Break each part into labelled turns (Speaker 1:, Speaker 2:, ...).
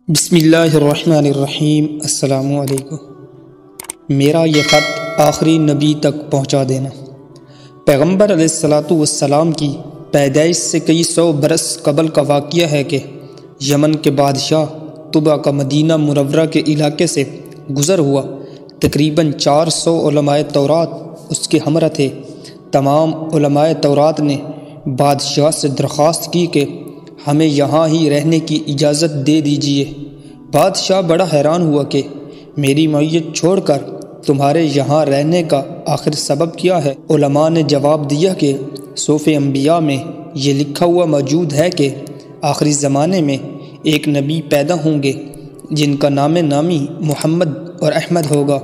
Speaker 1: بسم اللہ الرحمن الرحیم۔ السلام علیکم۔ میرا یہ خط آخری نبی تک پہنچا دینا۔ پیغمبر علیہ الصلاۃ والسلام کی پیدائش سے کئی سو برس قبل کا واقعہ ہے کہ یمن کے بادشاہ طبع کا مدینہ منورہ کے علاقے سے گزر ہوا۔ تقریباً 400 علماء تورات اس کے ہمراہ تھے۔ تمام علماء تورات نے بادشاہ سے درخواست کی کہ ہمیں یہاں ہی رہنے کی اجازت دے دیجیے۔ بادشاہ بڑا حیران ہوا کہ میری معیت چھوڑ کر تمہارے یہاں رہنے کا آخر سبب کیا ہے؟ علماء نے جواب دیا کہ صحف انبیاء میں یہ لکھا ہوا موجود ہے کہ آخری زمانے میں ایک نبی پیدا ہوں گے جن کا نام نامی محمد اور احمد ہوگا،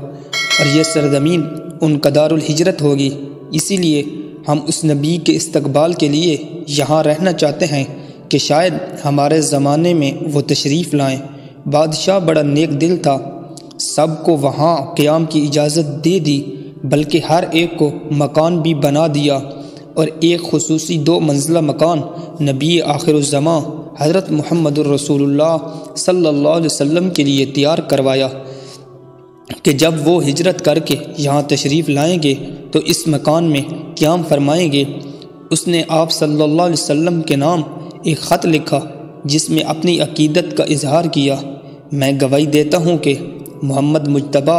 Speaker 1: اور یہ سرزمین ان کا دار الہجرت ہوگی۔ اسی لیے ہم اس نبی کے استقبال کے لیے یہاں رہنا چاہتے ہیں کہ شاید ہمارے زمانے میں وہ تشریف لائیں۔ بادشاہ بڑا نیک دل تھا، سب کو وہاں قیام کی اجازت دے دی، بلکہ ہر ایک کو مکان بھی بنا دیا، اور ایک خصوصی 2 منزلہ مکان نبی آخر الزمان حضرت محمد الرسول اللہ صلی اللہ علیہ وسلم کے لیے تیار کروایا کہ جب وہ ہجرت کر کے یہاں تشریف لائیں گے تو اس مکان میں قیام فرمائیں گے۔ اس نے آپ صلی اللہ علیہ وسلم کے نام ایک خط لکھا جس میں اپنی عقیدت کا اظہار کیا۔ میں گواہی دیتا ہوں کہ محمد مجتبی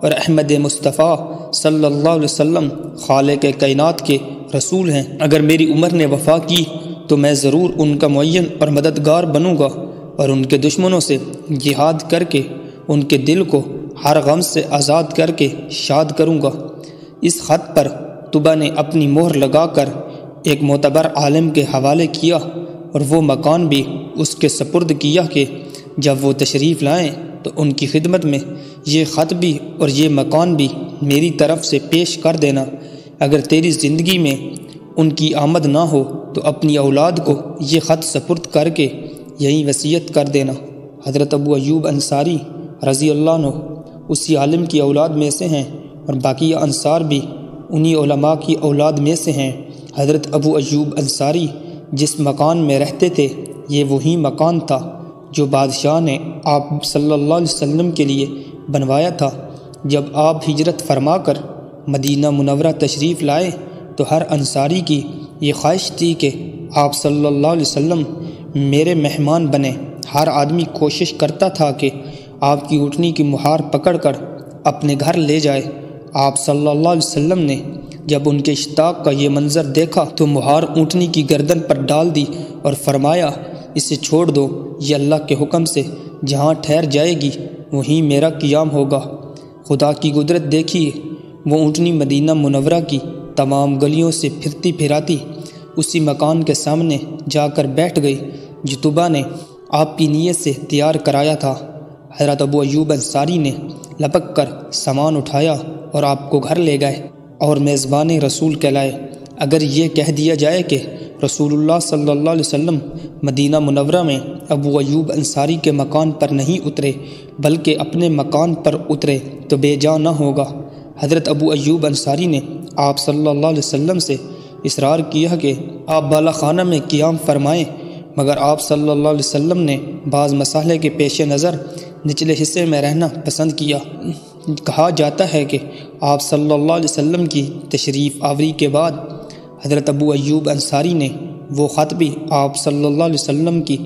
Speaker 1: اور احمد مصطفیٰ صلی اللہ علیہ وسلم خالق کائنات کے رسول ہیں۔ اگر میری عمر نے وفا کی تو میں ضرور ان کا معین اور مددگار بنوں گا، اور ان کے دشمنوں سے جہاد کر کے ان کے دل کو ہر غم سے آزاد کر کے شاد کروں گا۔ اس خط پر طبع نے اپنی مہر لگا کر ایک معتبر عالم کے حوالے کیا، اور وہ مکان بھی اس کے سپرد کیا کہ جب وہ تشریف لائیں تو ان کی خدمت میں یہ خط بھی اور یہ مکان بھی میری طرف سے پیش کر دینا۔ اگر تیری زندگی میں ان کی آمد نہ ہو تو اپنی اولاد کو یہ خط سپرد کر کے یہی وصیت کر دینا۔ حضرت ابو ایوب انصاری رضی اللہ عنہ اسی عالم کی اولاد میں سے ہیں، اور باقی انصار بھی انہی علماء کی اولاد میں سے ہیں۔ حضرت ابو ایوب انصاری جس مکان میں رہتے تھے یہ وہی مکان تھا جو بادشاہ نے آپ صلی اللہ علیہ وسلم کے لیے بنوایا تھا۔ جب آپ ہجرت فرما کر مدینہ منورہ تشریف لائے تو ہر انصاری کی یہ خواہش تھی کہ آپ صلی اللہ علیہ وسلم میرے مہمان بنیں۔ ہر آدمی کوشش کرتا تھا کہ آپ کی اونٹنی کی مہار پکڑ کر اپنے گھر لے جائے۔ آپ صلی اللہ علیہ وسلم نے جب ان کے اشتاق کا یہ منظر دیکھا تو مہار اونٹنی کی گردن پر ڈال دی اور فرمایا، اسے چھوڑ دو، یہ اللہ کے حکم سے جہاں ٹھہر جائے گی وہیں میرا قیام ہوگا۔ خدا کی قدرت دیکھیے، وہ اونٹنی مدینہ منورہ کی تمام گلیوں سے پھرتی پھراتی اسی مکان کے سامنے جا کر بیٹھ گئی جو طبع نے آپ کی نیت سے تیار کرایا تھا۔ حضرت ابو ایوب انصاری نے لپک کر سامان اٹھایا اور آپ کو گھر لے گئے اور میزبان رسول کہلائے۔ اگر یہ کہہ دیا جائے کہ رسول اللہ صلی اللہ علیہ وسلم مدینہ منورہ میں ابو ایوب انصاری کے مکان پر نہیں اترے بلکہ اپنے مکان پر اترے تو بے جا نہ ہوگا۔ حضرت ابو ایوب انصاری نے آپ صلی اللہ علیہ وسلم سے اصرار کیا کہ آپ بالا خانہ میں قیام فرمائیں، مگر آپ صلی اللہ علیہ وسلم نے بعض مسائل کے پیش نظر نچلے حصے میں رہنا پسند کیا۔ کہا جاتا ہے کہ آپ صلی اللہ علیہ وسلم کی تشریف آوری کے بعد حضرت ابو ایوب انصاری نے وہ خط بھی آپ صلی اللہ علیہ وسلم کی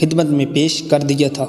Speaker 1: خدمت میں پیش کر دیا تھا۔